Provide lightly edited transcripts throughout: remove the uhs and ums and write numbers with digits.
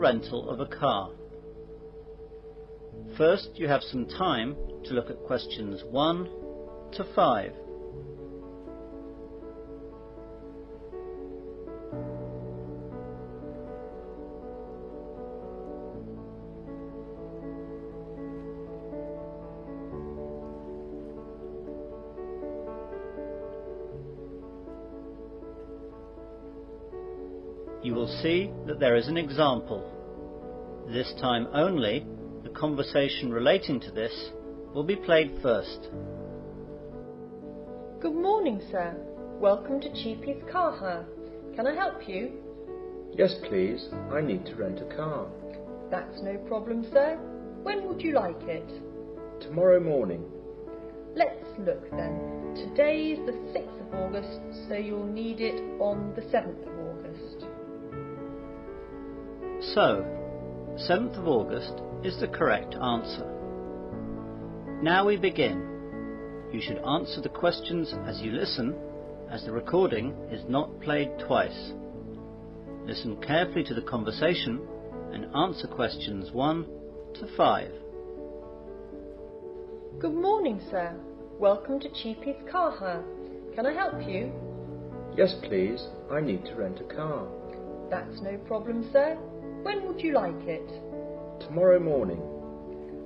rental of a car. First, you have some time to look at questions 1 to 5. You will see that there is an example. This time only, the conversation relating to this will be played first. Good morning, sir. Welcome to Cheapy's Car Hire. Can I help you? Yes, please. I need to rent a car. That's no problem, sir. When would you like it? Tomorrow morning. Let's look then. Today's the 6th of August, so you'll need it on the 7th of August. So, 7th of August is the correct answer. Now we begin. You should answer the questions as you listen, as the recording is not played twice. Listen carefully to the conversation and answer questions 1 to 5. Good morning, sir. Welcome to Cheapy's Car Hire. Can I help you? Yes, please. I need to rent a car. That's no problem, sir. When would you like it? Tomorrow morning.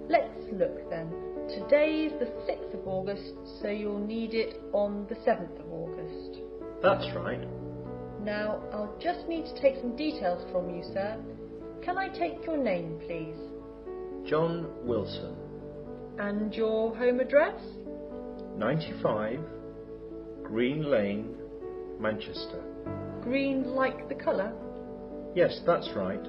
Let's look then. Today's the 6th of August, so you'll need it on the 7th of August. That's right. Now, I'll just need to take some details from you, sir. Can I take your name, please? John Wilson. And your home address? 95 Green Lane, Manchester. Green like the colour? Yes, that's right.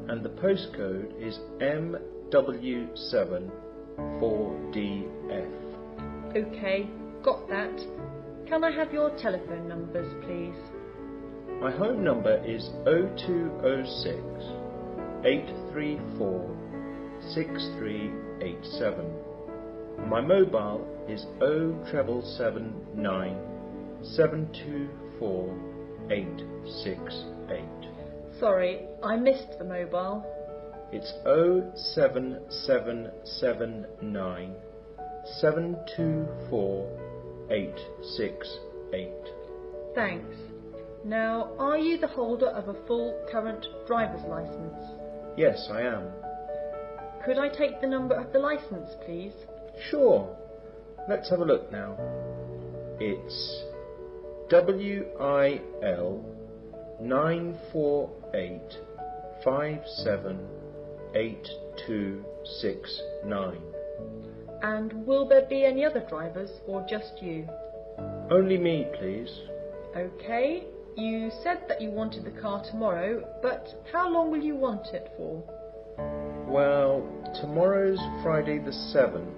And the postcode is MW7 4DF. OK, got that. Can I have your telephone numbers, please? My home number is 0206 834 6387. My mobile is 07779 724 868. Sorry, I missed the mobile. It's 07779 724 868. Thanks. Now, are you the holder of a full current driver's licence? Yes, I am. Could I take the number of the licence, please? Sure. Let's have a look now. It's WIL 948578269. And will there be any other drivers or just you? Only me, please. OK. You said that you wanted the car tomorrow, but how long will you want it for? Well, tomorrow's Friday the 7th,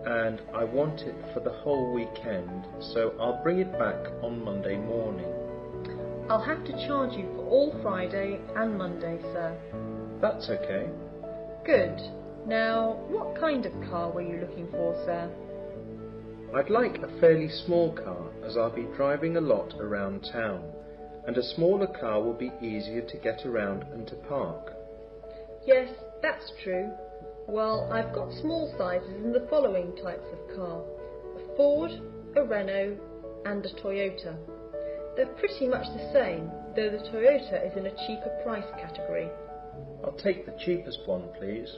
and I want it for the whole weekend, so I'll bring it back on Monday morning. I'll have to charge you for all Friday and Monday, sir. That's okay. Good. Now, what kind of car were you looking for, sir? I'd like a fairly small car, as I'll be driving a lot around town, and a smaller car will be easier to get around and to park. Yes, that's true. Well, I've got small sizes in the following types of car: a Ford, a Renault and a Toyota. They're pretty much the same, though the Toyota is in a cheaper price category. I'll take the cheapest one, please.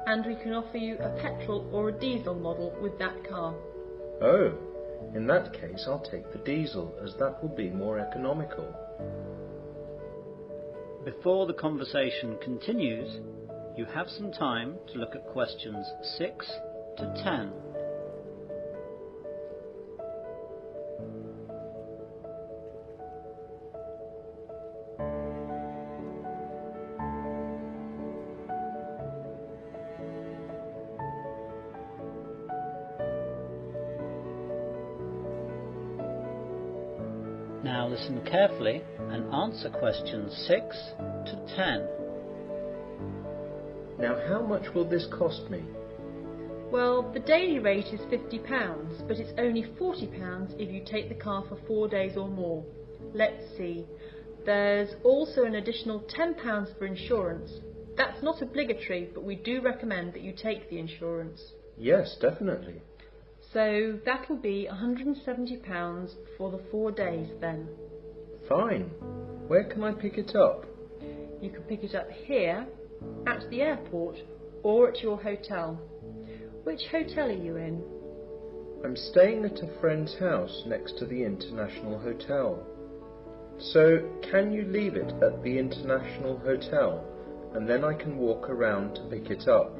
And we can offer you a petrol or a diesel model with that car. Oh, in that case I'll take the diesel, as that will be more economical. Before the conversation continues, you have some time to look at questions 6 to 10. Now listen carefully and answer questions 6 to 10. Now, how much will this cost me? Well, the daily rate is £50, but it's only £40 if you take the car for 4 days or more. Let's see. There's also an additional £10 for insurance. That's not obligatory, but we do recommend that you take the insurance. Yes, definitely. So that'll be £170 for the 4 days then. Fine. Where can I pick it up? You can pick it up here, at the airport, or at your hotel. Which hotel are you in? I'm staying at a friend's house next to the International Hotel. So, can you leave it at the International Hotel, and then I can walk around to pick it up?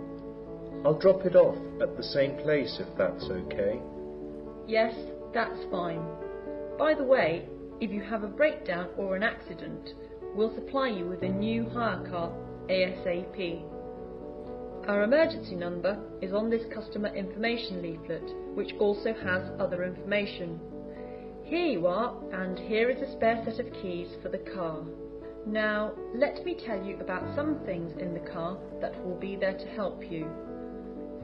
I'll drop it off at the same place if that's okay. Yes, that's fine. By the way, if you have a breakdown or an accident, we'll supply you with a new hire car ASAP. Our emergency number is on this customer information leaflet, which also has other information. Here you are, and here is a spare set of keys for the car. Now, let me tell you about some things in the car that will be there to help you.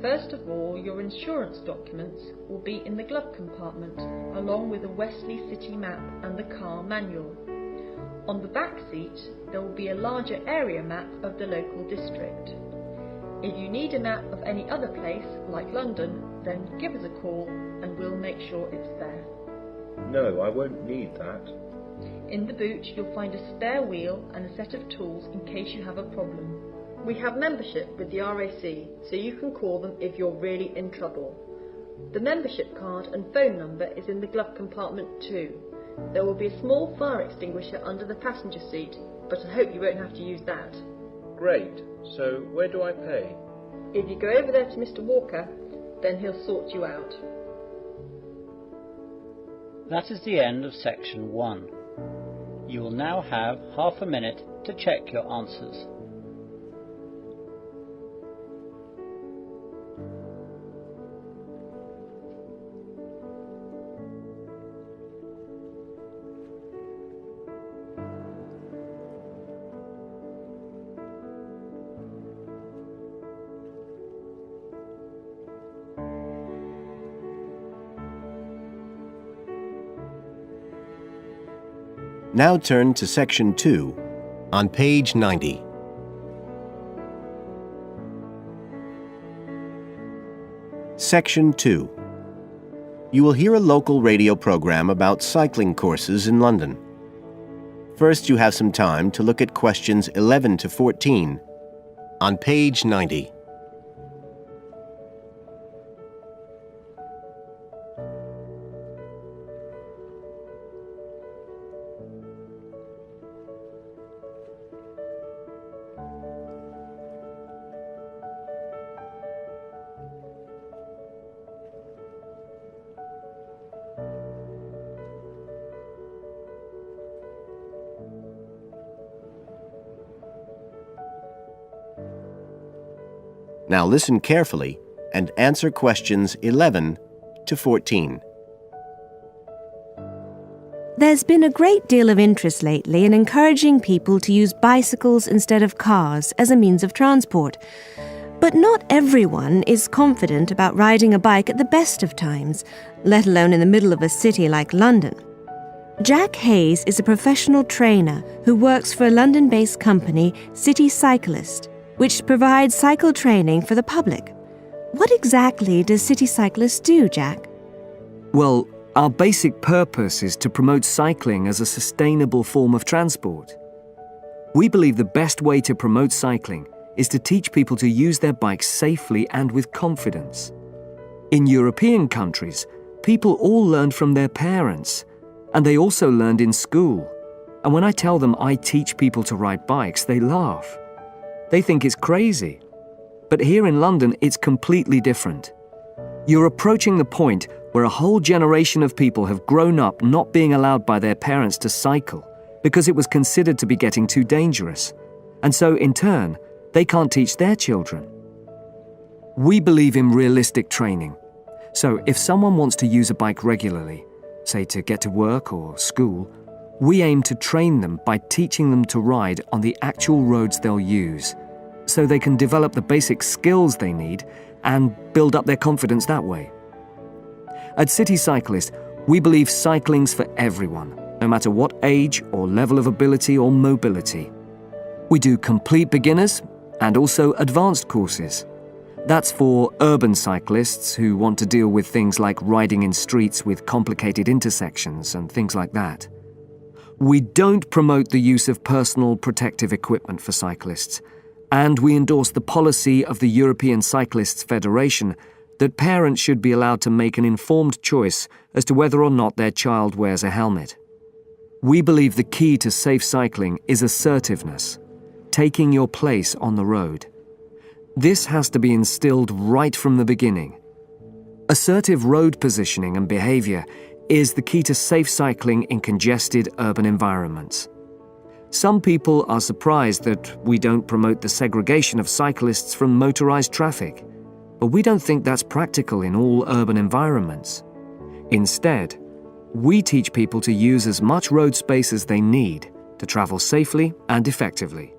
First of all, your insurance documents will be in the glove compartment, along with a Wesley City map and the car manual. On the back seat, there will be a larger area map of the local district. If you need a map of any other place, like London, then give us a call and we'll make sure it's there. No, I won't need that. In the boot, you'll find a spare wheel and a set of tools in case you have a problem. We have membership with the RAC, so you can call them if you're really in trouble. The membership card and phone number is in the glove compartment too. There will be a small fire extinguisher under the passenger seat, but I hope you won't have to use that. Great. So, where do I pay? If you go over there to Mr. Walker, then he'll sort you out. That is the end of section 1. You will now have half a minute to check your answers. Now turn to section 2 on page 90. Section 2. You will hear a local radio program about cycling courses in London. First, you have some time to look at questions 11 to 14 on page 90. Now listen carefully and answer questions 11 to 14. There's been a great deal of interest lately in encouraging people to use bicycles instead of cars as a means of transport. But not everyone is confident about riding a bike at the best of times, let alone in the middle of a city like London. Jack Hayes is a professional trainer who works for a London-based company, City Cyclist, which provides cycle training for the public. What exactly does City Cyclist do, Jack? Well, our basic purpose is to promote cycling as a sustainable form of transport. We believe the best way to promote cycling is to teach people to use their bikes safely and with confidence. In European countries, people all learned from their parents, and they also learned in school. And when I tell them I teach people to ride bikes, they laugh. They think it's crazy. But here in London, it's completely different. You're approaching the point where a whole generation of people have grown up not being allowed by their parents to cycle because it was considered to be getting too dangerous. And so, in turn, they can't teach their children. We believe in realistic training. So if someone wants to use a bike regularly, say to get to work or school, we aim to train them by teaching them to ride on the actual roads they'll use, so they can develop the basic skills they need and build up their confidence that way. At City Cyclist, we believe cycling's for everyone, no matter what age or level of ability or mobility. We do complete beginners and also advanced courses. That's for urban cyclists who want to deal with things like riding in streets with complicated intersections and things like that. We don't promote the use of personal protective equipment for cyclists, and we endorse the policy of the European Cyclists Federation that parents should be allowed to make an informed choice as to whether or not their child wears a helmet. We believe the key to safe cycling is assertiveness, taking your place on the road. This has to be instilled right from the beginning. Assertive road positioning and behavior is the key to safe cycling in congested urban environments. Some people are surprised that we don't promote the segregation of cyclists from motorized traffic, but we don't think that's practical in all urban environments. Instead, we teach people to use as much road space as they need to travel safely and effectively.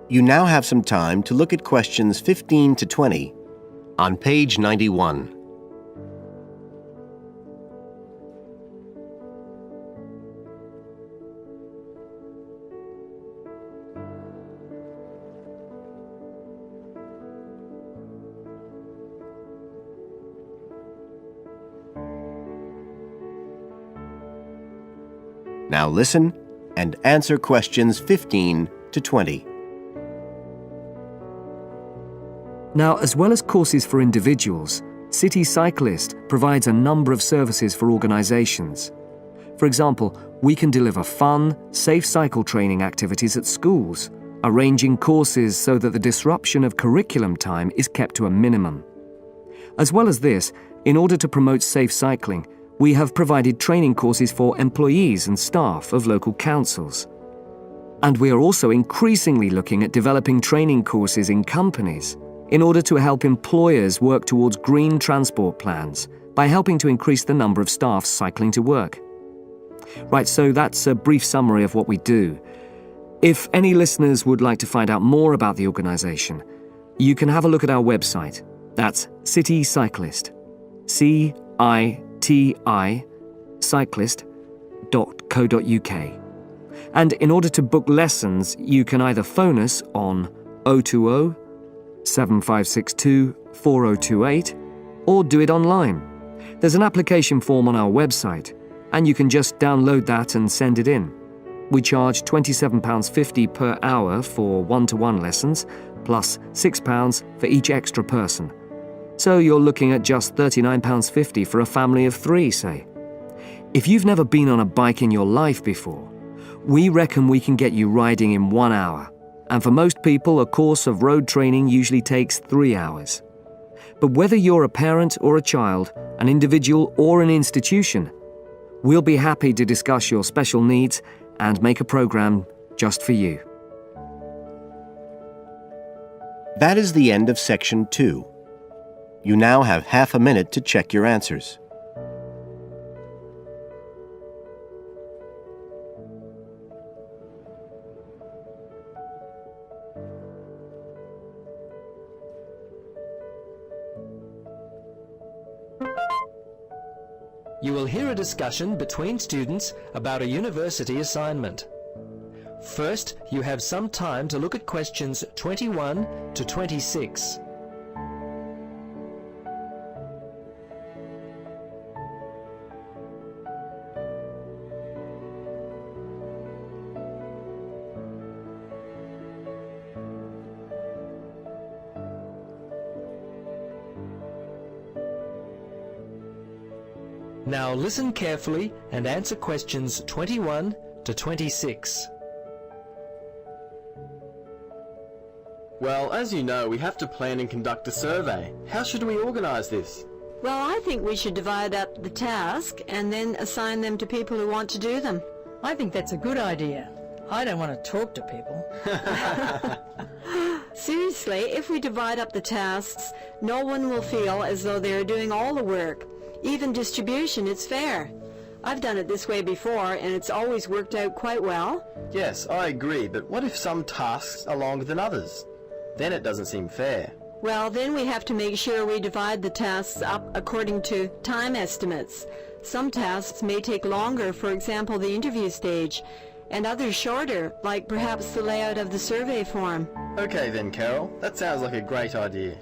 You now have some time to look at questions 15 to 20 on page 91. Now listen and answer questions 15 to 20. Now, as well as courses for individuals, City Cyclist provides a number of services for organisations. For example, we can deliver fun, safe cycle training activities at schools, arranging courses so that the disruption of curriculum time is kept to a minimum. As well as this, in order to promote safe cycling, we have provided training courses for employees and staff of local councils. And we are also increasingly looking at developing training courses in companies in order to help employers work towards green transport plans by helping to increase the number of staff cycling to work. Right, so that's a brief summary of what we do. If any listeners would like to find out more about the organisation, you can have a look at our website. That's City Cyclist, CITI, cyclist.co.uk. And in order to book lessons, you can either phone us on 020 7562 4028 or do it online. There's an application form on our website, and you can just download that and send it in. We charge £27.50 per hour for one-to-one lessons, plus £6 for each extra person. So you're looking at just £39.50 for a family of 3, say. If you've never been on a bike in your life before, we reckon we can get you riding in 1 hour. And for most people, a course of road training usually takes 3 hours. But whether you're a parent or a child, an individual or an institution, we'll be happy to discuss your special needs and make a program just for you. That is the end of section 2. You now have half a minute to check your answers. You will hear a discussion between students about a university assignment. First, you have some time to look at questions 21 to 26. Now listen carefully and answer questions 21 to 26. Well, as you know, we have to plan and conduct a survey. How should we organise this? Well, I think we should divide up the task and then assign them to people who want to do them. I think that's a good idea. I don't want to talk to people. Seriously, if we divide up the tasks, no one will feel as though they're doing all the work. Even distribution, it's fair. I've done it this way before, and it's always worked out quite well. Yes, I agree, but what if some tasks are longer than others? Then it doesn't seem fair. Well, then we have to make sure we divide the tasks up according to time estimates. Some tasks may take longer, for example, the interview stage, and others shorter, like perhaps the layout of the survey form. Okay then, Carol. That sounds like a great idea.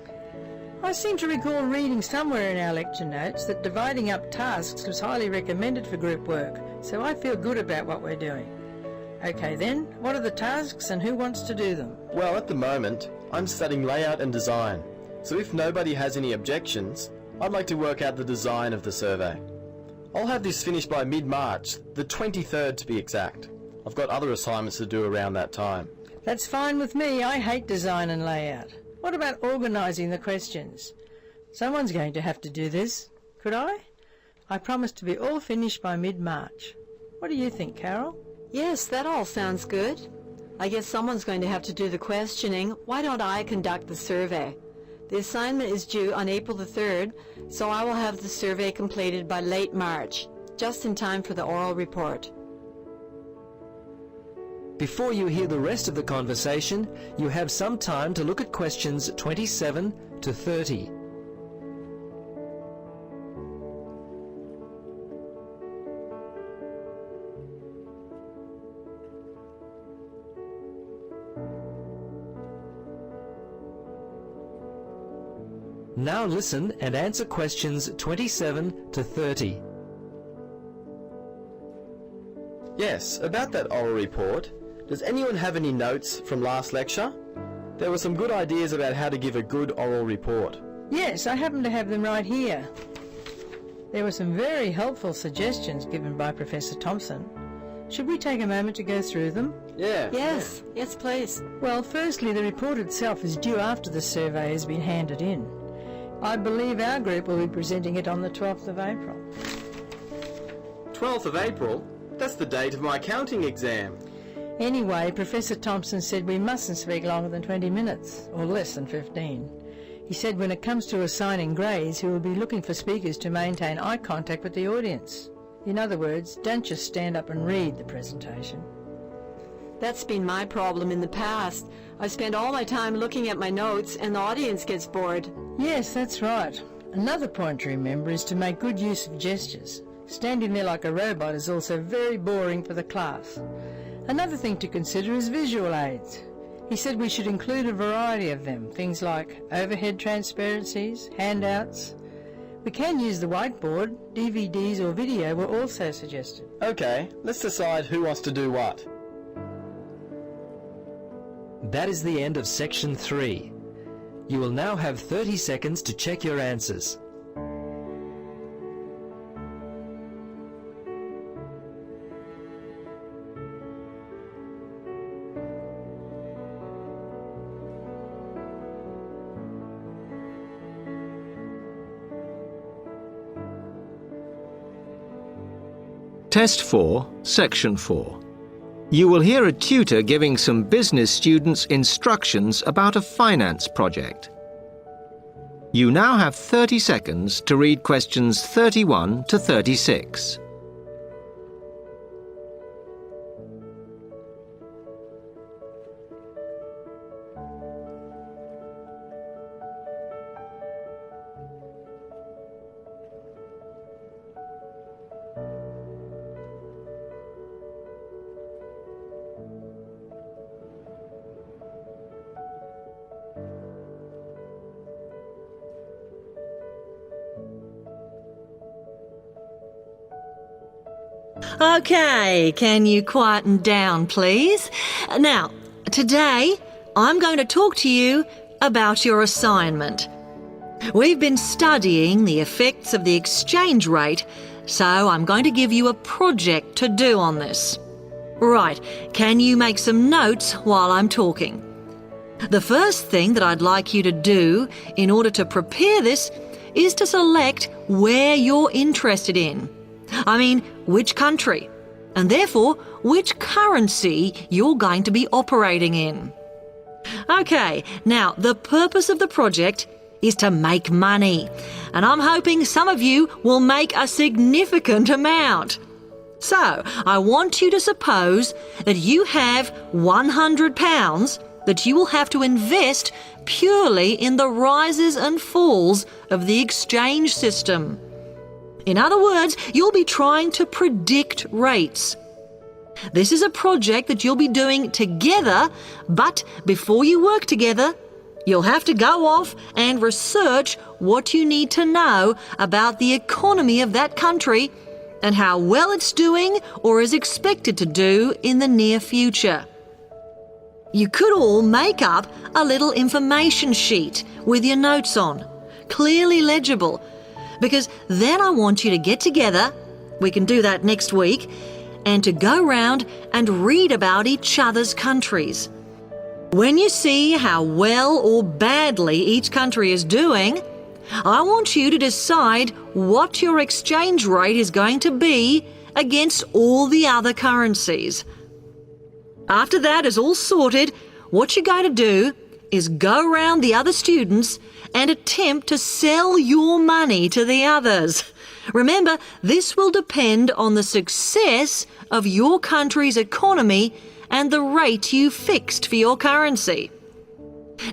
I seem to recall reading somewhere in our lecture notes that dividing up tasks was highly recommended for group work, so I feel good about what we're doing. Okay then, what are the tasks and who wants to do them? Well, at the moment, I'm studying layout and design. So if nobody has any objections, I'd like to work out the design of the survey. I'll have this finished by mid-March, the 23rd to be exact. I've got other assignments to do around that time. That's fine with me. I hate design and layout. What about organising the questions? Someone's going to have to do this. Could I? I promise to be all finished by mid-March. What do you think, Carol? Yes, that all sounds good. I guess someone's going to have to do the questioning. Why don't I conduct the survey? The assignment is due on April the 3rd, so I will have the survey completed by late March, just in time for the oral report. Before you hear the rest of the conversation, you have some time to look at questions 27 to 30. Now listen and answer questions 27 to 30. Yes, about that oral report, does anyone have any notes from last lecture? There were some good ideas about how to give a good oral report. Yes, I happen to have them right here. There were some very helpful suggestions given by Professor Thompson. Should we take a moment to go through them? Yeah. Yes, yes please. Well, firstly, the report itself is due after the survey has been handed in. I believe our group will be presenting it on the 12th of April. 12th of April? That's the date of my accounting exam. Anyway, Professor Thompson said we mustn't speak longer than 20 minutes, or less than 15. He said when it comes to assigning grades, he will be looking for speakers to maintain eye contact with the audience. In other words, don't just stand up and read the presentation. That's been my problem in the past. I spend all my time looking at my notes and the audience gets bored. Yes, that's right. Another point to remember is to make good use of gestures. Standing there like a robot is also very boring for the class. Another thing to consider is visual aids. He said we should include a variety of them, things like overhead transparencies, handouts. We can use the whiteboard, DVDs or video were also suggested. Okay, let's decide who wants to do what. That is the end of section 3. You will now have 30 seconds to check your answers. Test 4, Section 4. You will hear a tutor giving some business students instructions about a finance project. You now have 30 seconds to read questions 31 to 36. Okay, can you quieten down, please? Now, today I'm going to talk to you about your assignment. We've been studying the effects of the exchange rate, so I'm going to give you a project to do on this. Right, can you make some notes while I'm talking? The first thing that I'd like you to do in order to prepare this is to select where you're interested in. I mean, which country, and therefore which currency you're going to be operating in. Okay, now the purpose of the project is to make money, and I'm hoping some of you will make a significant amount. So, I want you to suppose that you have £100 that you will have to invest purely in the rises and falls of the exchange system. In other words, you'll be trying to predict rates. This is a project that you'll be doing together, but before you work together, you'll have to go off and research what you need to know about the economy of that country and how well it's doing or is expected to do in the near future. You could all make up a little information sheet with your notes on, clearly legible, because then I want you to get together, we can do that next week, and to go round and read about each other's countries. When you see how well or badly each country is doing, I want you to decide what your exchange rate is going to be against all the other currencies. After that is all sorted, what you're going to do is go round the other students and attempt to sell your money to the others. Remember, this will depend on the success of your country's economy and the rate you fixed for your currency.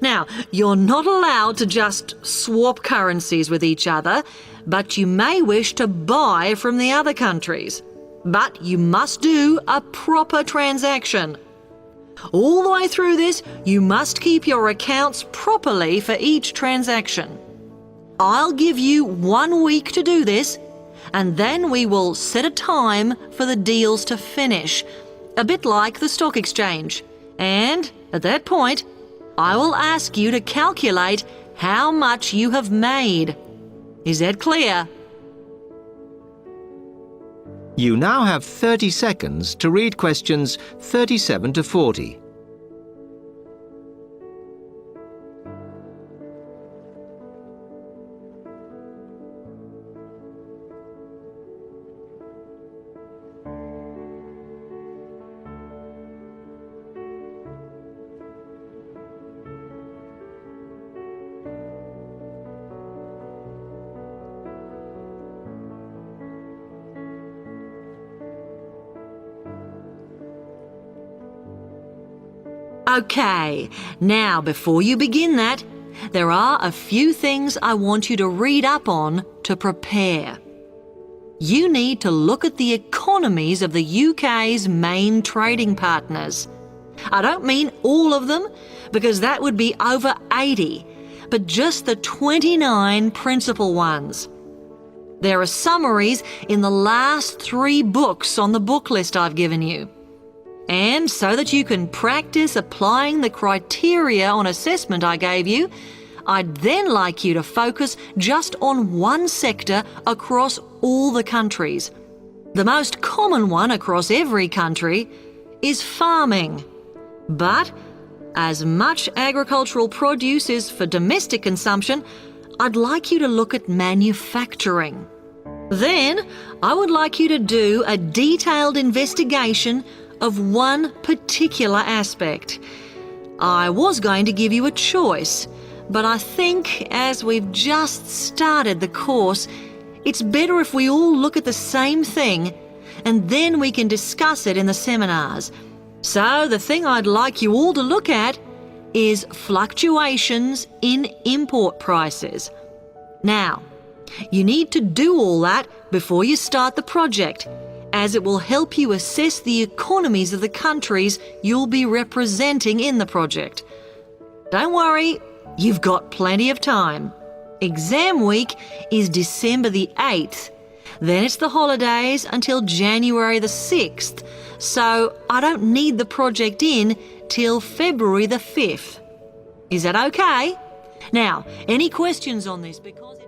Now, you're not allowed to just swap currencies with each other, but you may wish to buy from the other countries. But you must do a proper transaction. All the way through this, you must keep your accounts properly for each transaction. I'll give you 1 week to do this, and then we will set a time for the deals to finish, a bit like the stock exchange. And at that point, I will ask you to calculate how much you have made. Is that clear? You now have 30 seconds to read questions 37 to 40. Okay, now before you begin that, there are a few things I want you to read up on to prepare. You need to look at the economies of the UK's main trading partners. I don't mean all of them, because that would be over 80, but just the 29 principal ones. There are summaries in the last 3 books on the book list I've given you. And so that you can practice applying the criteria on assessment I gave you, I'd then like you to focus just on one sector across all the countries. The most common one across every country is farming. But as much agricultural produce is for domestic consumption, I'd like you to look at manufacturing. Then I would like you to do a detailed investigation of one particular aspect. I was going to give you a choice, but I think as we've just started the course, it's better if we all look at the same thing and then we can discuss it in the seminars. So the thing I'd like you all to look at is fluctuations in import prices. Now, you need to do all that before you start the project, as it will help you assess the economies of the countries you'll be representing in the project. Don't worry, you've got plenty of time. Exam week is December the 8th. Then it's the holidays until January the 6th, so I don't need the project in till February the 5th. Is that okay? Now, any questions on this? Because